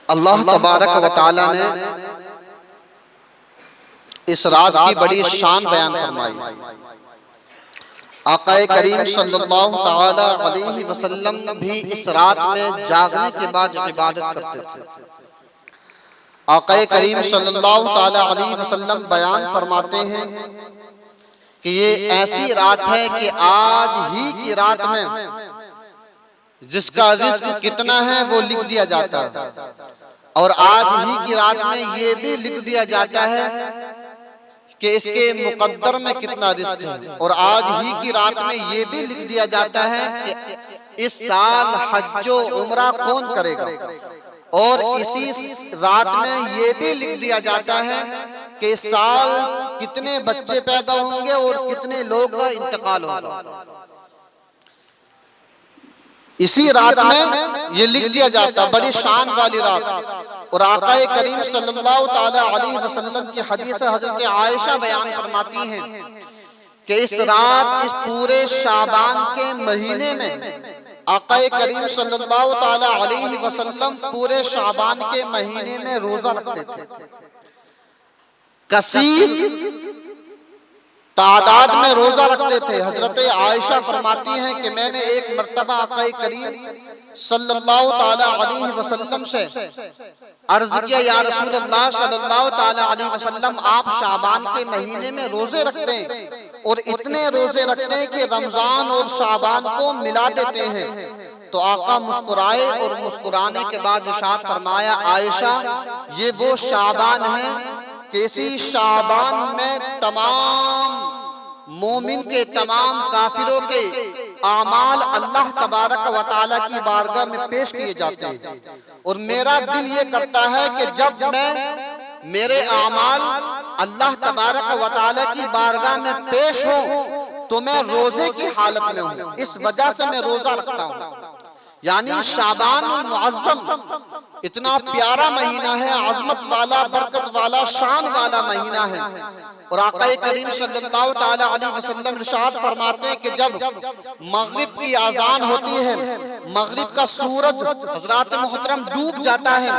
اللہ تبارک و تعالی نے اس رات کی بڑی شان بیان فرمائی۔ آقا کریم صلی اللہ تعالی علیہ وسلم بھی اس رات میں جاگنے کے بعد عبادت کرتے تھے۔ آقا کریم صلی اللہ تعالی علیہ وسلم بیان فرماتے ہیں کہ یہ ایسی رات ہے کہ آج ہی کی رات میں جس کا رزق کتنا ہے وہ لکھ دیا جاتا ہے، اور آج ہی کی رات میں یہ بھی لکھ دیا جاتا ہے کہ اس کے مقدر میں کتنا رزق ہے، اور آج ہی کی رات میں یہ بھی لکھ دیا جاتا ہے کہ اس سال حج و عمرہ کون کرے گا، اور اسی رات میں یہ بھی لکھ دیا جاتا ہے کہ اس سال کتنے بچے پیدا ہوں گے اور کتنے لوگ کا انتقال ہوگا۔ اسی رات میں یہ لکھ دیا جاتا ہے، بڑی شان والی رات۔ اور آقا کریم صلی اللہ تعالی علیہ وسلم کی حدیث حضرت عائشہ بیان فرماتی ہیں کہ اس رات اس پورے شعبان کے مہینے میں آقا کریم صلی اللہ تعالی علیہ وسلم پورے شعبان کے مہینے میں روزہ رکھتے تھے۔ کثیر تعداد میں روزہ رکھتے تھے۔ حضرت عائشہ فرماتی ہیں کہ میں نے ایک مرتبہ آقا کریم صلی اللہ تعالی علیہ وسلم سے عرض کیا، یا رسول اللہ صلی اللہ تعالی علیہ وسلم، آپ شعبان کے مہینے میں روزے رکھتے ہیں اور اتنے روزے رکھتے ہیں کہ رمضان اور شعبان کو ملا دیتے ہیں۔ تو آقا مسکرائے اور مسکرانے کے بعد ارشاد فرمایا، عائشہ یہ وہ شعبان ہے کہ اسی شعبان میں تمام مومن کے، تمام کافروں کے اعمال اللہ تبارک و تعالی کی بارگاہ میں پیش کیے جاتے ہیں، اور میرا دل یہ کرتا ہے کہ جب میں میرے اعمال اللہ تبارک و تعالی کی بارگاہ میں پیش ہوں تو میں روزے کی حالت میں ہوں، اس وجہ سے میں روزہ رکھتا ہوں۔ یعنی شعبان المعظم اتنا پیارا مہینہ ہے، عظمت والا، برکت والا، شان والا مہینہ ہے۔ اور آقا کریم صلی اللہ تعالی علیہ وسلم ارشاد فرماتے ہیں کہ جب مغرب کی اذان ہوتی ہے، مغرب کا سورج حضرات محترم ڈوب جاتا ہے،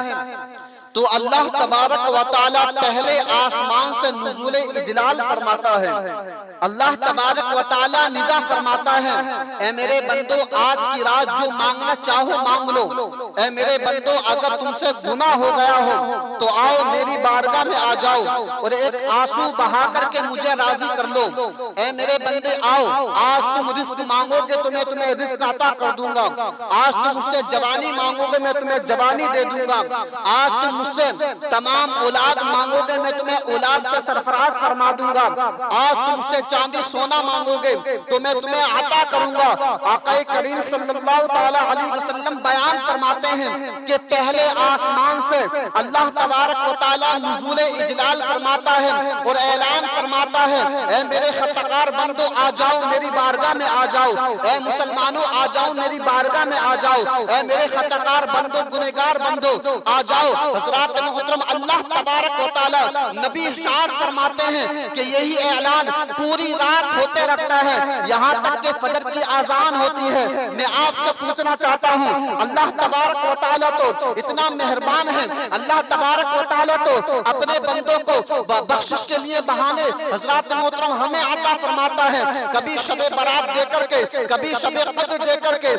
تو اللہ تبارک و تعالی پہلے آسمان سے نزول اجلال فرماتا ہے۔ اللہ تبارک و تعالی ندا فرماتا ہے، اے میرے بندو آج کی رات جو مانگنا چاہو مانگ لو، اے میرے بندو اگر تم سے گناہ ہو گیا ہو تو آؤ میری بارگاہ میں آ جاؤ اور ایک آنسو بہا کر کے مجھے راضی کر لو۔ اے میرے بندے آؤ، آج تم رزق مانگو گے تو میں تمہیں رزق عطا کر دوں گا، آج تم مجھ سے جوانی مانگو گے میں تمہیں جوانی دے دوں گا، آج تم مجھ سے تمام اولاد مانگو گے میں تمہیں اولاد سے سرفراز فرما دوں گا، آج تم مجھ سے چاندی سونا مانگو گے تو میں تمہیں عطا کروں گا۔ آقا کریم صلی اللہ تعالی علیہ وسلم بیان فرماتے ہیں کہ پہلے آسمان سے اللہ تبارک و تعالی نزول اجلال فرماتا ہے اور اعلان فرماتا ہے، اے میرے خطاکار بندو آ جاؤ میری بارگاہ میں آ جاؤ، اے مسلمانوں آ جاؤ میری بارگاہ میں آ جاؤ، اے میرے خطاکار بندو، گنہگار بندو آ جاؤ۔ حضرات محترم، اللہ تبارک و تعالی نبی ارشاد فرماتے ہیں کہ یہی اعلان پوری رات ہوتے رکھتا ہے یہاں تک کہ فجر کی اذان ہوتی ہے۔ میں آپ سے پوچھنا چاہتا ہوں، اللہ تبارک و تعالی تو اتنا مہربان ہے، اللہ تبارک و تعالی تو اپنے بندوں کو بخشش کے لیے بہانے حضرات محترم ہمیں عطا فرماتا ہے، کبھی شب برات دے کر کے، کبھی شب قدر دے کر کے،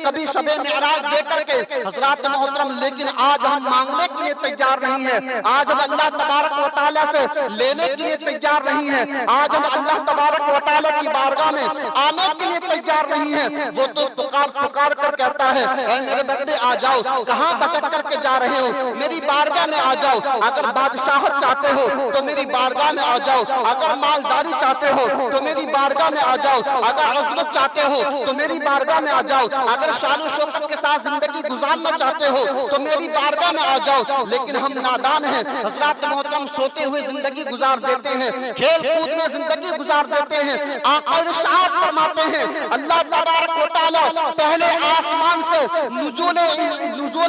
کبھی شب معراج دے کر کے حضرات محترم، لیکن آج ہم مانگنے کے لیے تیار نہیں ہیں، آج ہم اللہ تبارک و تعالی سے لینے کے لیے تیار نہیں ہیں، آج ہم اللہ تبارک و تعالی کی بارگاہ میں آنے کے لیے تیار نہیں ہیں۔ وہ تو پکار کر کہتا ہے، اے میرے بندے آ جاؤ، کہاں بھٹک کر کے جا رہے ہو، میری بارگاہ میں آ جاؤ، اگر بادشاہت چاہتے ہو تو میری بارگاہ میں آ جاؤ، اگر مالداری چاہتے ہو تو میری بارگاہ میں آ جاؤ، اگر عظمت چاہتے ہو تو میری بارگاہ میں آ جاؤ، اگر شان و شوکت کے ساتھ زندگی گزارنا چاہتے ہو تو میری بارگاہ میں آ جاؤ۔ لیکن ہم نادان ہیں حضرات محترم، سوتے ہوئے زندگی گزار دیتے ہیں، کھیل کود میں زندگی گزار دیتے ہیں۔ آقا ارشاد فرماتے ہیں، اللہ تبارک و تعالی پہلے آسمان سے نزول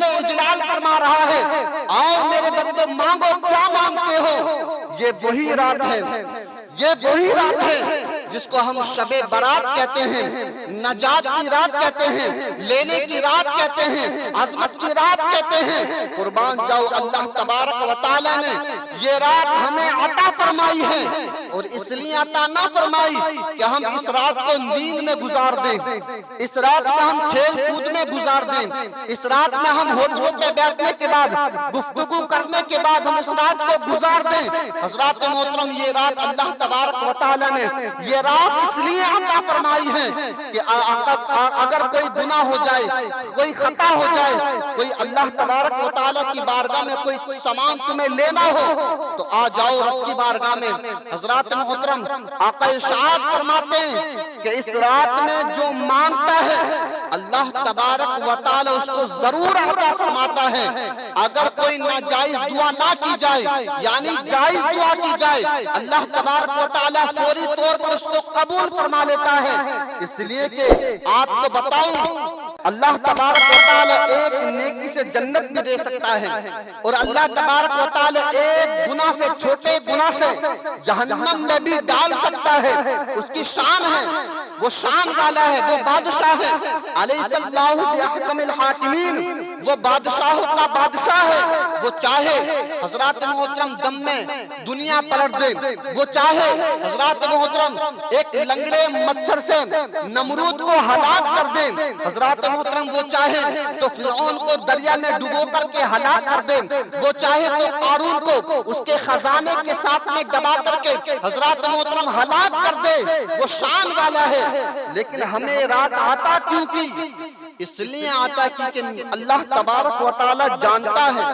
اجلال فرما رہا ہے، آؤ میرے بندے مانگو، کیا مانگتے ہو؟ یہ وہی رات ہے، یہ وہی رات ہے جس کو ہم شب برات کہتے ہیں، نجات کی رات کہتے ہیں، لینے کی رات کہتے ہیں، عظمت کی رات کہتے ہیں، قربان جاؤ اللہ تبارک و تعالیٰ نے یہ رات ہمیں عطا فرمائی ہے، اور اس لیے عطا نہ فرمائی کہ ہم اس رات کو نیند میں گزار دیں، اس رات میں ہم کھیل کود میں گزار دیں، اس رات میں ہم ہوٹلوں پہ بیٹھنے کے بعد گفتگو کرنے کے بعد ہم اس رات کو گزار دیں۔ حضرات محترم، یہ رات اللہ تبارک و تعالیٰ نے یہ رات اس لیے عطا فرمائی ہے کہ اگر کوئی گناہ ہو جائے، کوئی خطا ہو جائے، کوئی اللہ تبارک و تعالیٰ کی بارگاہ میں کوئی سامان تمہیں لینا ہو تو آ جاؤ رب کی بارگاہ میں۔ حضرات محترم، آقا ارشاد فرماتے ہیں کہ اس رات میں جو مانگتا ہے اللہ تبارک و تعالیٰ اس کو ضرور عطا فرماتا ہے۔ اگر کوئی ناجائز دعا نہ کی جائے، یعنی جائز دعا کی جائے، اللہ تبارک و تعالیٰ فوری طور پر اس کو قبول فرما لیتا ہے۔ اس لیے کہ آپ کو بتاؤں، اللہ تبارک و تعالیٰ ایک نیکی سے جنت بھی دے سکتا ہے، اور اللہ تبارک و تعالیٰ ایک گناہ سے، چھوٹے گناہ سے جہنم میں بھی ڈال سکتا ہے۔ اس کی شان ہے، وہ شان والا ہے، وہ بادشاہ ہے۔ علیہ اللہ بِأَحْكَمِ الْحَاكِمِينَ، وہ بادشاہوں کا بادشاہ ہے۔ وہ چاہے حضرات محترم دم میں دنیا پلٹ دے، وہ چاہے حضرات محترم ایک لنگڑے مچھر سے نمرود کو ہلاک کر دے، حضرات محترم وہ چاہے تو فرعون کو دریا میں ڈبو کر کے ہلاک کر دے، وہ چاہے تو قارون کو اس کے خزانے کے ساتھ میں ڈبا کر کے حضرات محترم ہلاک کر دے، وہ شان والا ہے۔ لیکن ہمیں رات عطا کیوں کی؟ اس لیے عطا کی کہ اللہ تبارک و تعالیٰ جانتا ہے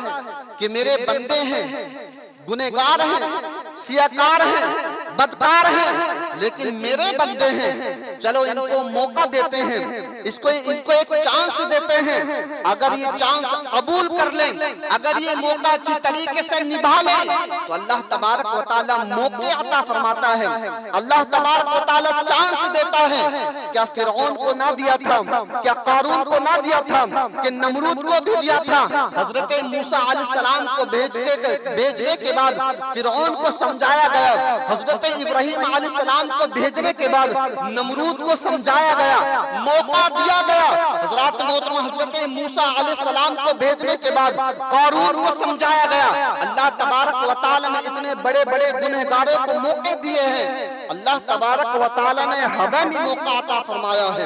کہ میرے بندے ہیں، گنہگار ہیں، سیاکار ہیں، بدکار ہیں، لیکن میرے بندے ہیں، چلو ان کو موقع دیتے ہیں، ان کو ایک چانس دیتے ہیں۔ اگر یہ چانس قبول کر لیں، اگر یہ موقع اچھی طریقے سے نبھا لیں تو اللہ تبارک و تعالیٰ موقع عطا فرماتا ہے، اللہ تبارک و تعالیٰ چانس دیتا ہے۔ کیا فرعون کو نہ دیا تھا؟ کیا قارون کو نہ دیا تھا؟ کہ نمرود کو بھی دیا تھا؟ حضرت موسیٰ علیہ السلام کو بھیجنے کے بعد فرعون کو سمجھایا گیا، حضرت ابراہیم علیہ السلام کو بھیجنے کے بعد نمرود کو سمجھایا گیا، موقع دیا گیا۔ حضرات محترم، حضرت موسیٰ علیہ السلام کو بھیجنے کے بعد قارون کو سمجھایا گیا۔ اللہ تبارک و تعالیٰ نے اتنے بڑے بڑے گنہگاروں کو موقع دیے ہیں، اللہ تبارک و تعالیٰ نے ہمیں بھی موقع عطا فرمایا ہے،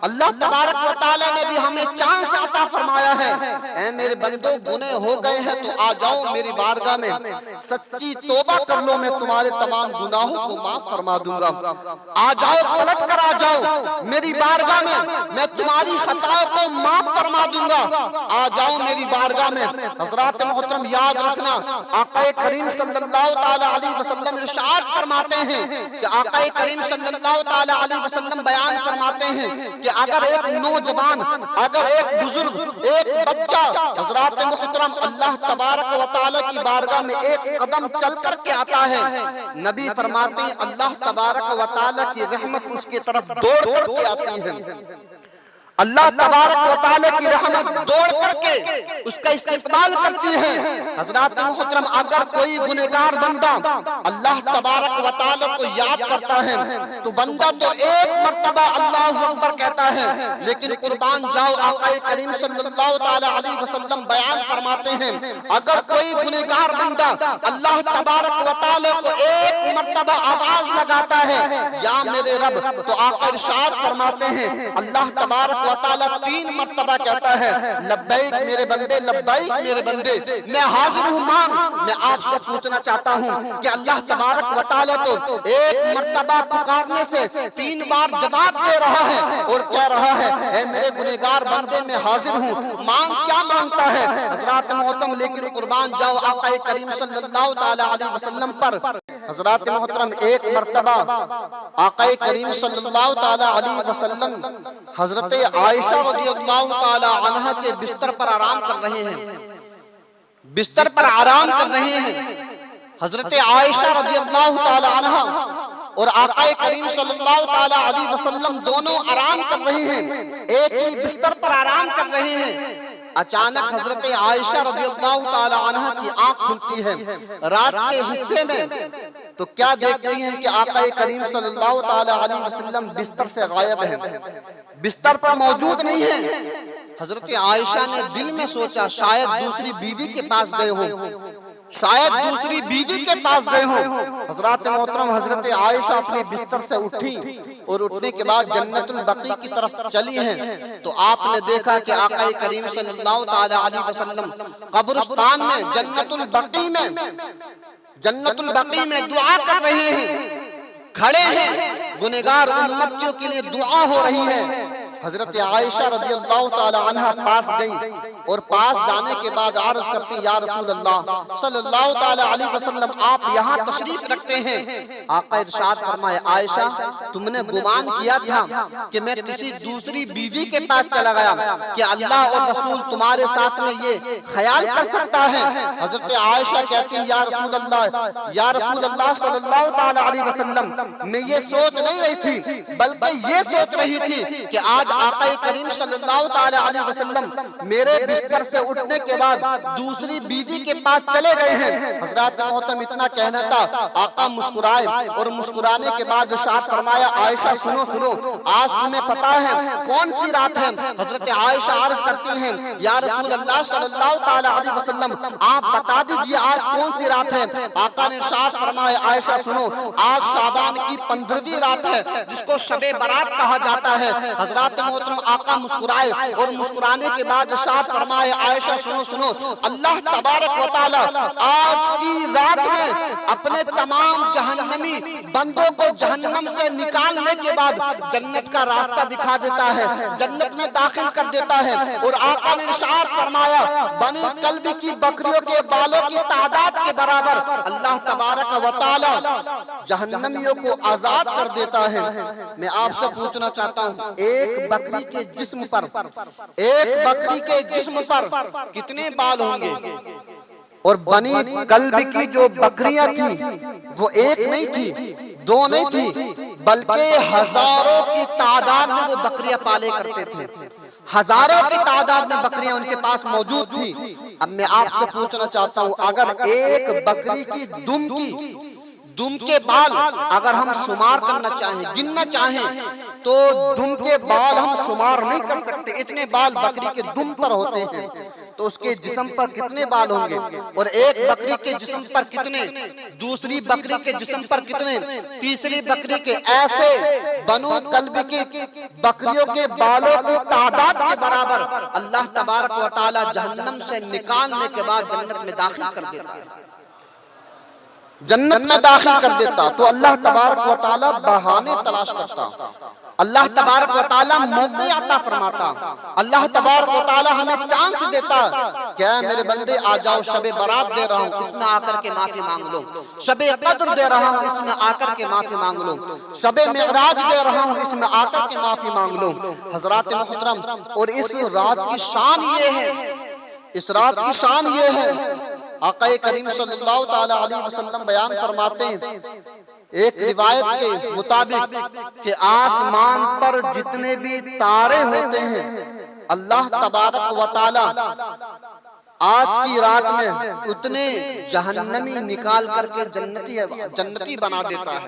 اللہ تبارک و تعالیٰ نے بھی ہمیں چانس عطا فرمایا ہے۔ اے میرے بندو، گناہ ہو گئے ہیں تو آ جاؤ میری بارگاہ میں، سچی توبہ کر لو، میں تمہارے تمام گناہوں کو معاف فرما دوں گا۔ آ جاؤ، پلٹ کر آ جاؤ میری بارگاہ میں تمہاری خطاؤں کو معاف فرما دوں گا۔ آ جاؤ میری بارگاہ میں۔ حضرات محترم، یاد رکھنا، آقا کریم صلی اللہ تعالی علیہ وسلم ارشاد فرماتے ہیں کہ آقا کریم صلی اللہ تعالی علیہ وسلم بیان فرماتے ہیں کہ اگر ایک نوجوان، اگر ایک بزرگ، ایک بچہ حضرات محترم اللہ تبارک و تعالی کی بارگاہ میں ایک قدم چل کر کے آتا ہے، نبی فرماتے ہیں اللہ تبارک و تعالی کی رحمت اس کی طرف دوڑ کر کے آتی ہے، اللہ تبارک و تعالی کی رحمت دوڑ کر کے اس کا استقبال کرتی ہے۔ حضرات محترم، اگر کوئی گنہگار بندہ اللہ تبارک و تعالی کو یاد کرتا ہے تو بندہ تو ایک مرتبہ اللہ اکبر کہتا ہے، لیکن قربان جاؤ آقا کریم صلی اللہ تعالی علیہ وسلم بیان فرماتے ہیں اگر کوئی گنہگار بندہ اللہ تبارک و تعالی کو ایک مرتبہ آواز لگاتا ہے یا میرے رب، تو آقا ارشاد فرماتے ہیں اللہ تبارک و تعالیٰ 3 مرتبہ کہتا ہے لبیک میرے بندے، لبیک میرے بندے، میں حاضر ہوں مانگ۔ میں آپ سے پوچھنا چاہتا ہوں کہ اللہ تبارک و تعالیٰ تو ایک مرتبہ پکارنے سے 3 بار جواب دے رہا ہے اور کہہ رہا ہے اے میرے گنہگار بندے میں حاضر ہوں، مانگ کیا مانگتا ہے؟ حضرات محترم، لیکن قربان جاؤ آقا کریم صلی اللہ تعالی علیہ وسلم پر حضرات محترم ایک مرتبہ آقا کریم صلی اللہ تعالی علیہ وسلم حضرت عائشہ رضی اللہ تعالی عنہ کے بستر پر آرام کر رہے ہیں، بستر پر آرام کر رہے ہیں۔ حضرت عائشہ رضی اللہ تعالی عنہ اور آقا کریم صلی اللہ تعالی علیہ وسلم دونوں آرام کر رہے ہیں، ایک ہی بستر پر آرام کر رہے ہیں۔ اچانک حضرت عائشہ رضی اللہ تعالی عنہ کی آنکھ کھلتی ہے، رات کے حصے میں تو کیا دیکھتی ہیں کہ آقا کریم صلی اللہ تعالی علیہ وسلم بستر سے غائب ہیں، بستر پر موجود نہیں ہیں۔ حضرت عائشہ نے دل میں سوچا شاید دوسری بیوی کے پاس گئے ہوں، شاید دوسری بیوی کے پاس گئے ہوں۔ حضرات محترم حضرت عائشہ اپنے بستر سے اٹھی اور اٹھنے کے بعد جنت البقیع کی طرف چلی ہیں، تو آپ نے دیکھا کہ آقا کریم صلی اللہ تعالی علیہ وسلم قبرستان میں جنت البقیع میں دعا کر رہے ہیں، کھڑے ہیں، گنہگار امتیوں کے لیے دعا ہو رہی ہے۔ حضرت عائشہ رضی اللہ تعالی عنہ پاس گئی اور پاس جانے کے بعد عرض کرتی یا رسول اللہ صلی اللہ تعالی علیہ وسلم آپ یہاں تشریف رکھتے ہیں۔ آقا ارشاد فرمائے عائشہ تم نے گمان کیا تھا کہ میں کسی دوسری بیوی کے پاس چلا گیا، کہ اللہ اور رسول تمہارے ساتھ میں یہ خیال کر سکتا ہے؟ حضرت عائشہ کہتی یا رسول اللہ صلی اللہ تعالی علیہ وسلم میں یہ سوچ نہیں رہی تھی، بلکہ یہ سوچ رہی تھی کہ آج آقا کریم صلی اللہ تعالی علیہ وسلم میرے بستر سے اٹھنے کے بعد دوسری بیوی کے پاس چلے گئے ہیں۔ حضرات محترم اتنا کہنا تھا، آقا مسکرائے اور مسکرانے کے بعد ارشاد فرمایا عائشہ سنو آج تمہیں پتا ہے کون سی رات ہے؟ حضرت عائشہ عرض کرتی ہیں یا رسول اللہ صلی اللہ تعالی علیہ وسلم آپ بتا دیجئے آج کون سی رات ہے؟ آقا نے ارشاد فرمایا عائشہ سنو آج شعبان کی 15ویں رات ہے جس کو شب برات کہا جاتا ہے۔ حضرات محترم آقا مسکرائے اور مسکرانے کے بعد ارشاد فرمائے عائشہ سنو اللہ تبارک و تعالی آج کی رات میں اپنے تمام جہنمی بندوں کو جہنم سے نکالنے کے بعد جنت کا راستہ دکھا دیتا ہے، جنت میں داخل کر دیتا ہے۔ اور آقا نے ارشاد فرمایا بنی کلب کی بکریوں کے بالوں کی تعداد کے برابر اللہ تبارک و تعالی جہنمیوں کو آزاد کر دیتا ہے۔ میں آپ سے پوچھنا چاہتا ہوں ایک بکری کے جسم پر کتنے بال ہوں گے؟ اور بنی کلب کی جو بکریاں تھیں وہ ایک نہیں تھی، دو نہیں تھی، بلکہ ہزاروں کی تعداد میں وہ بکریاں پالے کرتے تھے، ہزاروں کی تعداد میں بکریاں ان کے پاس موجود تھی۔ اب میں آپ سے پوچھنا چاہتا ہوں اگر ایک بکری کی دم کے بال اگر ہم شمار کرنا چاہیں، گننا چاہیں تو دم کے بال ہم شمار نہیں کر سکتے، اتنے بال بکری کے دم پر ہوتے ہیں۔ تو اس کے جسم پر کتنے بال ہوں گے؟ اور ایک بکری کے جسم پر کتنے، دوسری بکری کے جسم پر کتنے، تیسری بکری کے، ایسے بنو کلب کی بکریوں کے بالوں کی تعداد کے برابر اللہ تبارک و تعالی جہنم سے نکالنے کے بعد جنت میں داخل کر دیتا ہے، جنت میں داخل کر دیتا۔ تو اللہ تبارک و تعالی بہانے تلاش کرتا، اللہ تبارک و تعالی موقع عطا فرماتا، اللہ تبارک و تعالی ہمیں چانس دیتا کہ اے میرے بندے آ جاؤ شب برات دے رہا ہوں اس میں آ کر کے معافی مانگ لو، شب قدر دے رہا ہوں اس میں آ کر کے معافی مانگ لو، شب معراج دے رہا ہوں اس میں آ کر کے معافی مانگ لو۔ حضرات محترم اور اس رات کی شان یہ ہے، اس رات کی شان یہ ہے، آقا کریم صلی اللہ تعالی علیہ وسلم بیان فرماتے ہیں ایک روایت کے مطابق کہ آسمان پر جتنے بھی تارے ہوتے ہیں اللہ تبارک و تعالی آج کی رات میں اتنے جہنمی نکال کر کے جنتی بنا دیتا ہے،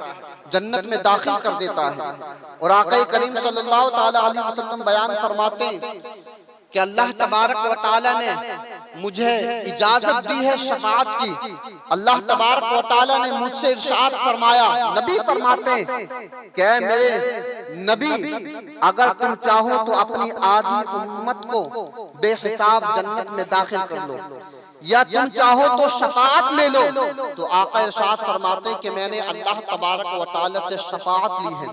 جنت میں داخل کر دیتا ہے۔ اور آقا کریم صلی اللہ تعالی علیہ وسلم بیان فرماتے ہیں کہ اللہ تبارک و تعالی نے مجھے اجازت دی ہے شفاعت کی، اللہ تبارک و تعالی نے مجھ سے ارشاد فرمایا، نبی فرماتے ہیں کہ اے میرے نبی اگر تم چاہو تو اپنی آدھی امت کو بے حساب جنت میں داخل کر لو، یا تم چاہو تو شفاعت لے لو۔ تو آقا ارشاد فرماتے ہیں کہ میں نے اللہ تبارک و تعالی سے شفاعت لی ہے،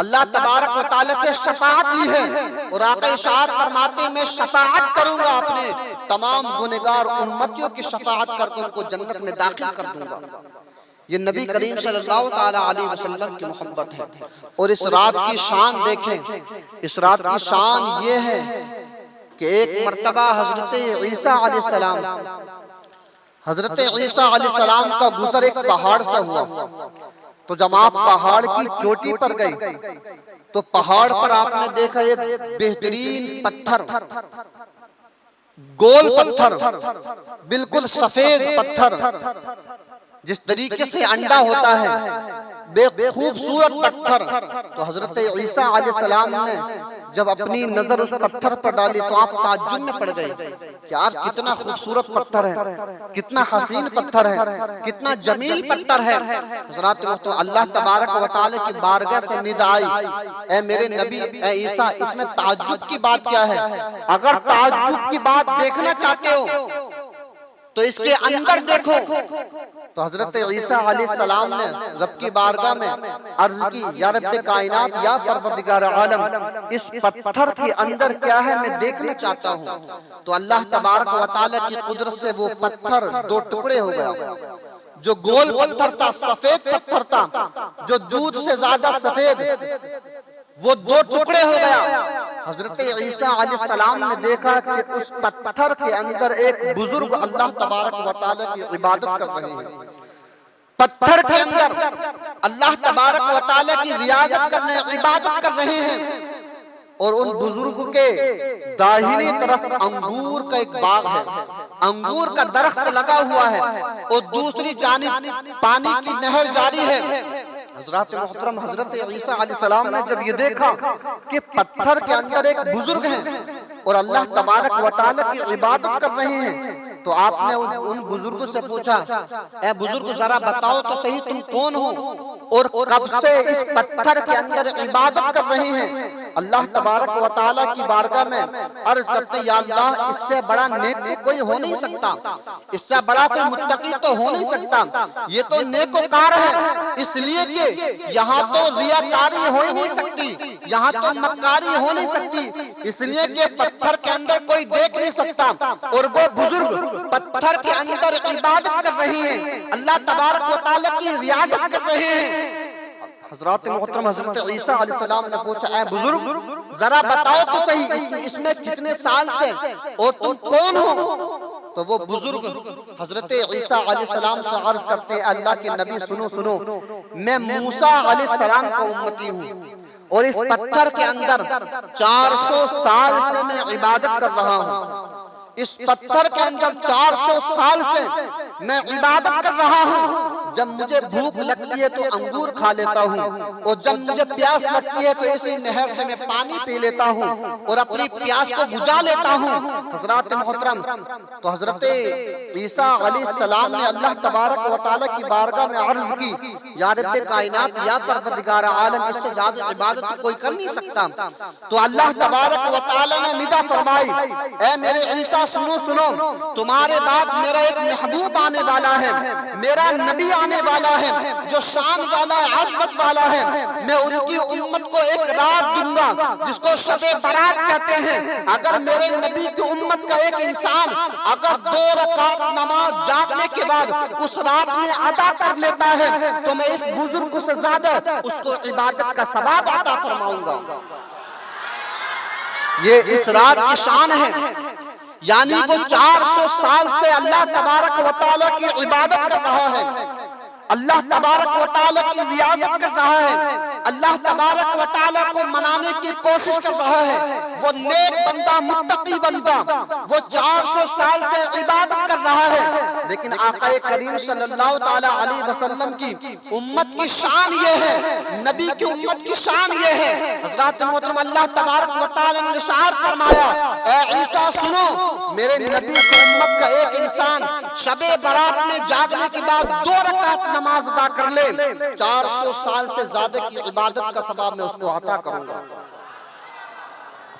اللہ تبارک و تعالی سے شفاعت لی ہے، اور آقا ارشاد فرماتے ہیں میں شفاعت کروں گا اپنے تمام گنہگار امتیوں کی شفاعت کر کے ان کو جنت میں داخل کر دوں گا۔ یہ نبی کریم صلی اللہ تعالی علیہ وسلم کی محبت ہے۔ اور اس رات کی شان دیکھیں، اس رات کی شان یہ ہے کہ ایک مرتبہ حضرت عیسیٰ علیہ السلام کا گزر ایک پہاڑ سے ہوا، تو جب آپ پہاڑ کی چوٹی پر گئے تو پہاڑ پر آپ نے دیکھا ایک بہترین پتھر، گول پتھر، بالکل سفید پتھر، جس طریقے سے انڈا ہوتا ہے بے خوبصورت پتھر، تو حضرت عیسیٰ علیہ السلام نے جب اپنی نظر اس پتھر پر ڈالی تو آپ تعجب میں پڑ گئے کہ یار کتنا خوبصورت پتھر ہے، کتنا حسین پتھر ہے، کتنا جمیل پتھر ہے۔ حضرات محترم، اللہ تبارک و تعالی کی بارگاہ سے ندا آئی، اے میرے نبی، اے عیسیٰ، اس میں تعجب کی بات کیا ہے؟ اگر تعجب کی بات دیکھنا چاہتے ہو تو اس کے اندر دیکھو۔ تو حضرت عیسیٰ علیہ السلام نے رب کی بارگاہ میں عرض کی، یا رب کائنات، یا پروردگار عالم، اس پتھر کے اندر کیا ہے میں دیکھنا چاہتا ہوں۔ تو اللہ تبارک و تعالی کی قدرت سے وہ پتھر دو ٹکڑے ہو گیا۔ جو گول پتھر تھا، سفید پتھر تھا، جو دودھ سے زیادہ سفید، وہ دو ٹکڑے ہو گیا۔ حضرت عیسیٰ علیہ السلام نے دیکھا کہ اس پتھر کے اندر ایک بزرگ اللہ تبارک و تعالی کی عبادت کر رہے ہیں۔ پتھر کے اندر اللہ تبارک و تعالی کی ریاضت کرنے، عبادت کر رہے ہیں، اور ان بزرگ کے داہنی طرف انگور کا ایک باغ ہے، انگور کا درخت لگا ہوا ہے، اور دوسری جانب پانی کی نہر جاری ہے۔ حضرات محترم، حضرت عیسیٰ علیہ السلام نے جب یہ دیکھا کہ پتھر کے اندر ایک بزرگ ہیں اور اللہ تبارک و تعالی کی عبادت کر رہے ہیں، تو آپ نے ان بزرگوں سے پوچھا، اے بزرگ ذرا بتاؤ تو صحیح تم کون ہو اور کب سے اس پتھر کے اندر عبادت کر رہے ہیں؟ اللہ تبارک و تعالی کی بارگاہ میں عرض کرتے ہیں، یا اللہ، اس سے بڑا نیک کوئی ہو نہیں سکتا، اس سے بڑا کوئی متقی تو ہو نہیں سکتا، یہ تو نیکوکار ہے، اس لیے کہ یہاں تو ریاکاری ہو ہی نہیں سکتی، یہاں تو مکاری ہو نہیں سکتی، اس لیے کہ پتھر کے اندر کوئی دیکھ نہیں سکتا، اور وہ بزرگ پتھر کے اندر عبادت کر رہے ہیں، اللہ تبارک و تعالی کی ریاضت کر رہے ہیں۔ حضرات محترم، حضرت عیسیٰ علیہ السلام نے پوچھا، اے بزرگ ذرا بتاؤ تو صحیح اس میں کتنے سال سے اور تم کون ہو؟ تو وہ بزرگ حضرت عیسیٰ علیہ السلام سے عرض کرتے ہیں، اللہ کے نبی سنو، میں موسیٰ علیہ السلام کا امتی ہوں، اور اس پتھر کے اندر 400 سال سے میں عبادت کر رہا ہوں، اس پتھر کے اندر 400 سال سے میں عبادت کر رہا ہوں۔ جب مجھے بھوک لگتی ہے تو انگور کھا لیتا ہوں، اور جب مجھے پیاس لگتی ہے تو اسی نہر سے میں پانی پی لیتا ہوں اور اپنی پیاس کو بجھا لیتا ہوں۔ حضرات محترم، تو حضرت عیسیٰ علیہ السلام نے اللہ تبارک و تعالی کی بارگاہ میں عرض کی، یا رب کائنات، یا پروردگار عالم، اس سے زیادہ عبادت کوئی کر نہیں سکتا۔ تو اللہ تبارک و تعالی نے ندا فرمائی، اے میرے عیسیٰ سنو، تمہارے بعد میرا ایک محبوب آنے والا ہے، میرا نبی آنے والا ہے، جو شان والا ہے، عظمت والا ہے، میں ان کی امت کو ایک رات دوں گا جس کو شب برات کہتے ہیں۔ اگر میرے نبی کی امت کا ایک انسان اگر 2 رکعت نماز جاگنے کے بعد اس رات میں ادا کر لیتا ہے تو میں اس بزرگ سے زیادہ اس کو عبادت کا ثواب عطا فرماؤں گا۔ یہ اس رات کی شان ہے، یعنی وہ 400 سال سے اللہ تبارک و تعالی کی عبادت کر رہا ہے، اللہ تبارک و تعالی کی ریاضت کر رہا ہے، اللہ تبارک و تعالی کو منانے کی کوشش کر رہا ہے۔ وہ نیک بندہ، متقی بندہ، وہ 400 سال سے عبادت کر رہا ہے، لیکن آقا کریم صلی اللہ تعالی علیہ وسلم کی امت کی شان یہ ہے، نبی کی امت کی شان یہ ہے۔ حضرات محترم، اللہ تبارک و تعالی نے ارشاد فرمایا، اے عیسیٰ سنو، میرے نبی کی امت کا ایک انسان شب برات میں جاگنے کے بعد 2 رکعت نماز ادا کر لے، 400 سال سے زیادہ کی عبادت کا ثواب میں اس کو عطا کروں گا۔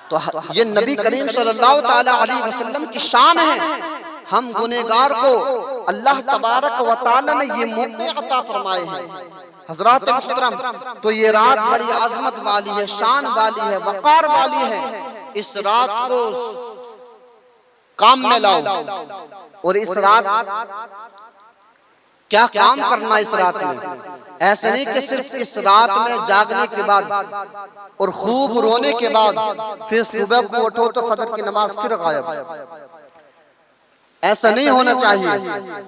تو یہ نبی کریم صلی اللہ تعالی علیہ وسلم کی شان ہے۔ ہم گنہگار کو اللہ تبارک و تعالی نے یہ موقع عطا فرمائے ہیں۔ حضرات محترم، تو یہ رات بڑی عظمت والی ہے، شان والی ہے، وقار والی ہے۔ اس رات کو کام میں لاؤ، اور اس رات کیا کام کرنا اس رات میں؟ ایسے نہیں کہ صرف اس رات میں جاگنے کے بعد اور خوب رونے کے بعد پھر صبح کو اٹھو تو فجر کی نماز پھر غائب، ایسا نہیں ہونا چاہیے۔